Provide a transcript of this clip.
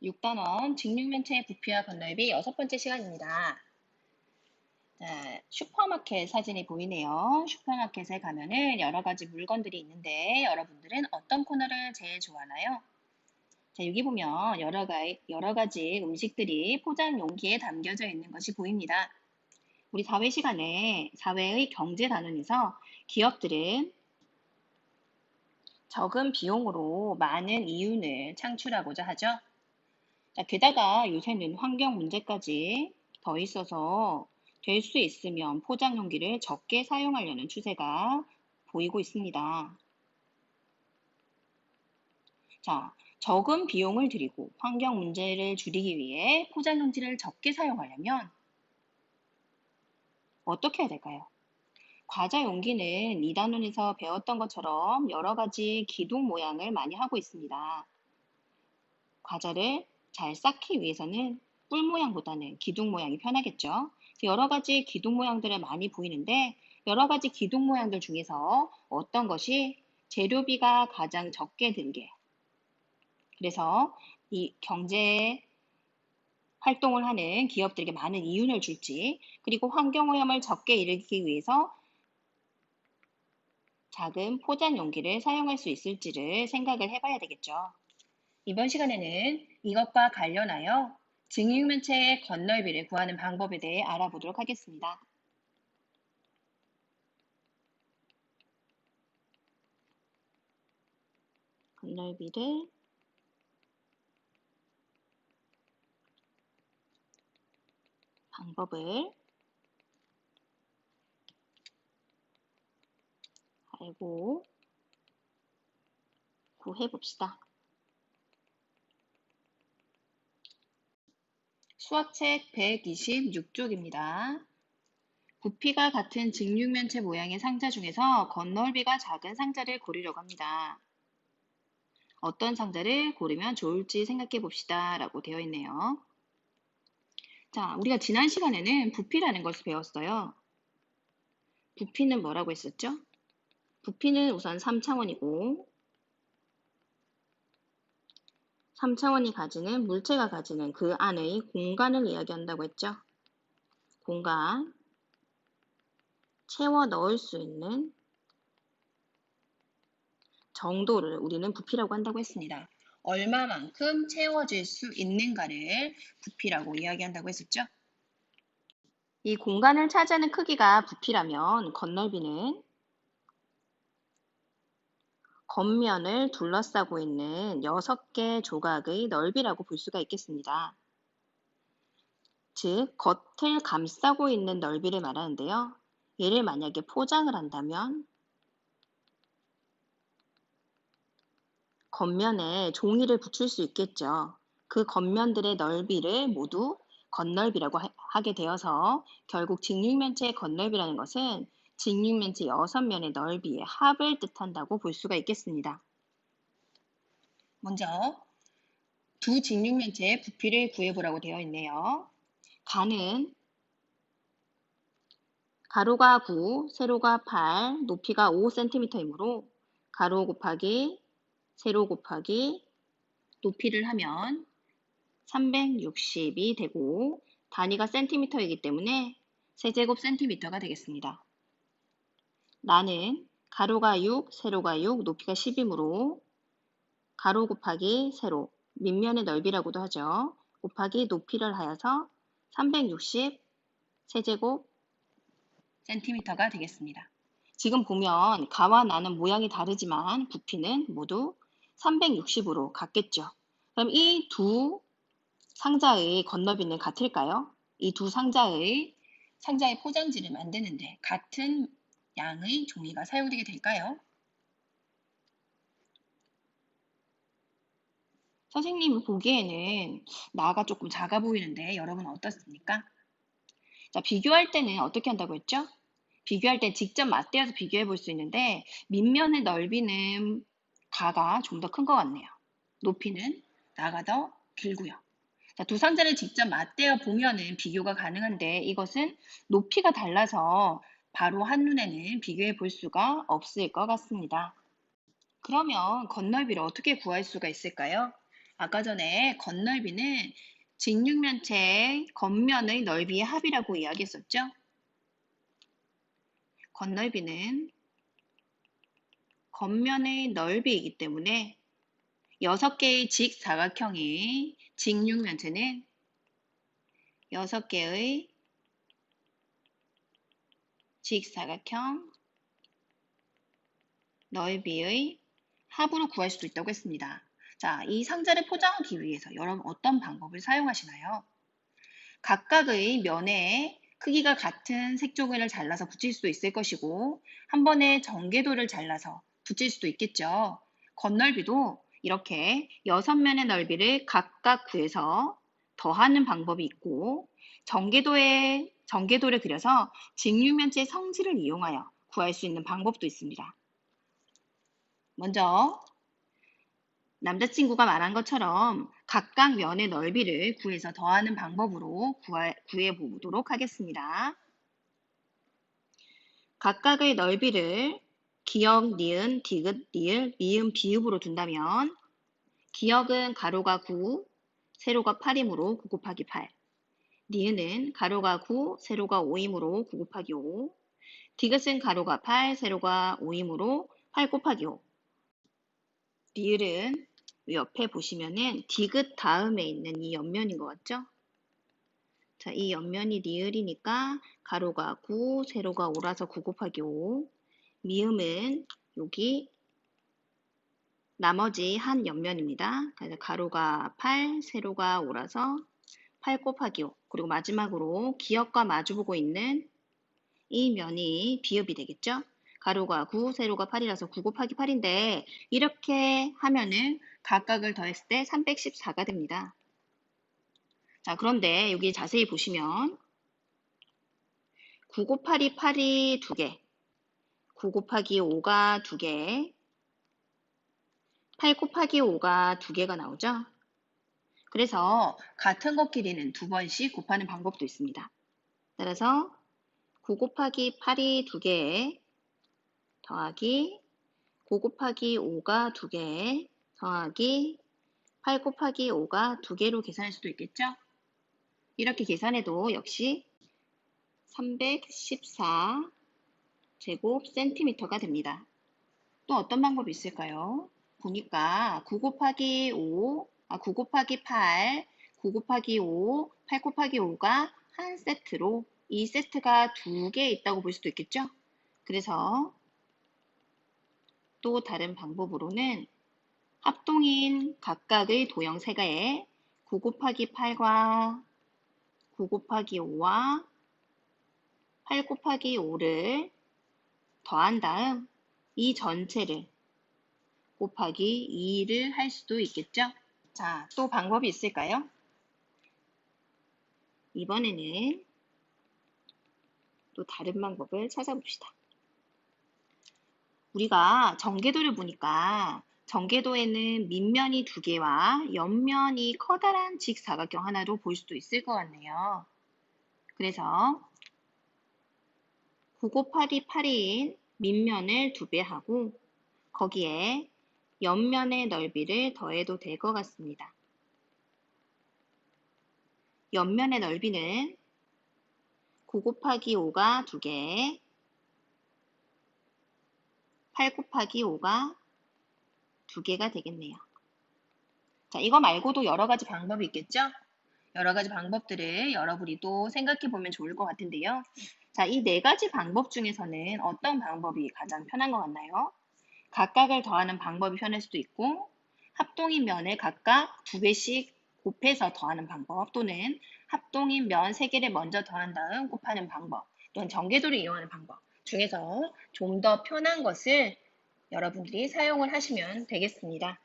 6단원 직육면체의 부피와 건널비 6번째 시간입니다. 자, 슈퍼마켓 사진이 보이네요. 슈퍼마켓에 가면은 여러 가지 물건들이 있는데 여러분들은 어떤 코너를 제일 좋아하나요? 자, 여기 보면 여러 가지 음식들이 포장 용기에 담겨져 있는 것이 보입니다. 우리 사회 시간에 사회의 경제 단원에서 기업들은 적은 비용으로 많은 이윤을 창출하고자 하죠. 자, 게다가 요새는 환경 문제까지 더 있어서 될 수 있으면 포장 용기를 적게 사용하려는 추세가 보이고 있습니다. 자, 적은 비용을 들이고 환경 문제를 줄이기 위해 포장 용기를 적게 사용하려면 어떻게 해야 될까요? 과자 용기는 2단원에서 배웠던 것처럼 여러 가지 기둥 모양을 많이 하고 있습니다. 과자를 잘 쌓기 위해서는 뿔 모양보다는 기둥 모양이 편하겠죠. 여러 가지 기둥 모양들을 많이 보이는데 여러 가지 기둥 모양들 중에서 어떤 것이 재료비가 가장 적게 들게, 그래서 이 경제 활동을 하는 기업들에게 많은 이윤을 줄지, 그리고 환경오염을 적게 일으키기 위해서 작은 포장 용기를 사용할 수 있을지를 생각을 해봐야 되겠죠. 이번 시간에는 이것과 관련하여 직육면체의 건널비를 구하는 방법에 대해 알아보도록 하겠습니다. 건널비를 방법을 알고 구해봅시다. 수학책 126쪽입니다. 부피가 같은 직육면체 모양의 상자 중에서 건널비가 작은 상자를 고르려고 합니다. 어떤 상자를 고르면 좋을지 생각해 봅시다 라고 되어 있네요. 자, 우리가 지난 시간에는 부피라는 것을 배웠어요. 부피는 뭐라고 했었죠? 부피는 우선 3차원이고 3차원이 가지는 물체가 가지는 그 안의 공간을 이야기한다고 했죠. 공간, 채워 넣을 수 있는 정도를 우리는 부피라고 한다고 했습니다. 얼마만큼 채워질 수 있는가를 부피라고 이야기한다고 했었죠. 이 공간을 차지하는 크기가 부피라면 건널비는 겉면을 둘러싸고 있는 6개 조각의 넓이라고 볼 수가 있겠습니다. 즉, 겉을 감싸고 있는 넓이를 말하는데요. 얘를 만약에 포장을 한다면 겉면에 종이를 붙일 수 있겠죠. 그 겉면들의 넓이를 모두 건널비라고 하게 되어서 결국 직육면체의 건널비라는 것은 직육면체 6면의 넓이의 합을 뜻한다고 볼 수가 있겠습니다. 먼저 두 직육면체의 부피를 구해보라고 되어 있네요. 가는 가로가 9, 세로가 8, 높이가 5cm이므로 가로 곱하기 세로 곱하기 높이를 하면 360이 되고 단위가 센티미터이기 때문에 세제곱 센티미터가 되겠습니다. 나는 가로가 6, 세로가 6, 높이가 10이므로 가로 곱하기 세로, 밑면의 넓이라고도 하죠. 곱하기 높이를 하여서 360 세제곱 센티미터가 되겠습니다. 지금 보면 가와 나는 모양이 다르지만 부피는 모두 360으로 같겠죠. 그럼 이 두 상자의 건너비는 같을까요? 이 두 상자의 포장지를 만드는데 같은 양의 종이가 사용되게 될까요? 선생님 보기에는 나가 조금 작아 보이는데 여러분 어떻습니까? 자, 비교할 때는 어떻게 한다고 했죠? 비교할 때 직접 맞대어서 비교해 볼 수 있는데 밑면의 넓이는 가가 좀 더 큰 것 같네요. 높이는 나가 더 길고요. 자, 두 상자를 직접 맞대어 보면은 비교가 가능한데 이것은 높이가 달라서 바로 한눈에는 비교해 볼 수가 없을 것 같습니다. 그러면 건널비를 어떻게 구할 수가 있을까요? 아까 전에 겉넓이는 직육면체의 겉면의 넓이의 합이라고 이야기했었죠? 겉넓이는 겉면의 넓이이기 때문에 6개의 직사각형의 직육면체는 6개의 직사각형 넓이의 합으로 구할 수도 있다고 했습니다. 자, 이 상자를 포장하기 위해서 여러분 어떤 방법을 사용하시나요? 각각의 면에 크기가 같은 색조개를 잘라서 붙일 수도 있을 것이고 한 번에 전개도를 잘라서 붙일 수도 있겠죠. 겉넓이도 이렇게 6면의 넓이를 각각 구해서 더하는 방법이 있고 전개도를 그려서 직육면체의 성질을 이용하여 구할 수 있는 방법도 있습니다. 먼저 남자친구가 말한 것처럼 각각 면의 넓이를 구해서 더하는 방법으로 구해 보도록 하겠습니다. 각각의 넓이를 기역, 니은, 디귿, 리을, 미음, 비읍으로 둔다면 기역은 가로가 9, 세로가 8이므로 9 곱하기 8. 니은은 가로가 9, 세로가 5이므로 9 곱하기 5. 디귿은 가로가 8, 세로가 5이므로 8 곱하기 5. 리을은 옆에 보시면은 디귿 다음에 있는 이 옆면인 것 같죠? 자, 이 옆면이 리을이니까 가로가 9, 세로가 5라서 9 곱하기 5. 미음은 여기 나머지 한 옆면입니다. 그래서 가로가 8, 세로가 5라서 8 곱하기 5. 그리고 마지막으로 기역과 마주보고 있는 이 면이 비읍이 되겠죠? 가로가 9, 세로가 8이라서 9 곱하기 8인데 이렇게 하면은 각각을 더했을 때 314가 됩니다. 자, 그런데 여기 자세히 보시면 9 곱하기 8이 2개, 9 곱하기 5가 2개, 8 곱하기 5가 2개가 나오죠? 그래서 같은 것끼리는 2번씩 곱하는 방법도 있습니다. 따라서 9 곱하기 8이 2개 더하기 9 곱하기 5가 2개 더하기 8 곱하기 5가 2개로 계산할 수도 있겠죠? 이렇게 계산해도 역시 314 제곱 센티미터가 됩니다. 또 어떤 방법이 있을까요? 보니까 9 곱하기 9 곱하기 8, 9 곱하기 5, 8 곱하기 5가 한 세트로 이 세트가 2개 있다고 볼 수도 있겠죠? 그래서 또 다른 방법으로는 합동인 각각의 도형 세 개에 9 곱하기 8과 9 곱하기 5와 8 곱하기 5를 더한 다음 이 전체를 곱하기 2를 할 수도 있겠죠? 자, 또 방법이 있을까요? 이번에는 또 다른 방법을 찾아봅시다. 우리가 전개도를 보니까 전개도에는 밑면이 2개와 옆면이 커다란 직사각형 하나로 볼 수도 있을 것 같네요. 그래서 9 곱하기 8인 밑면을 2배 하고 거기에 옆면의 넓이를 더해도 될 것 같습니다. 옆면의 넓이는 9 곱하기 5가 2개, 8 곱하기 5가 2개가 되겠네요. 자, 이거 말고도 여러 가지 방법이 있겠죠? 여러 가지 방법들을 여러분이 또 생각해 보면 좋을 것 같은데요. 자, 이 네 가지 방법 중에서는 어떤 방법이 가장 편한 것 같나요? 각각을 더하는 방법이 편할 수도 있고, 합동인 면을 각각 2배씩 곱해서 더하는 방법, 또는 합동인 면 3개를 먼저 더한 다음 곱하는 방법, 또는 전개도를 이용하는 방법 중에서 좀 더 편한 것을 여러분들이 사용을 하시면 되겠습니다.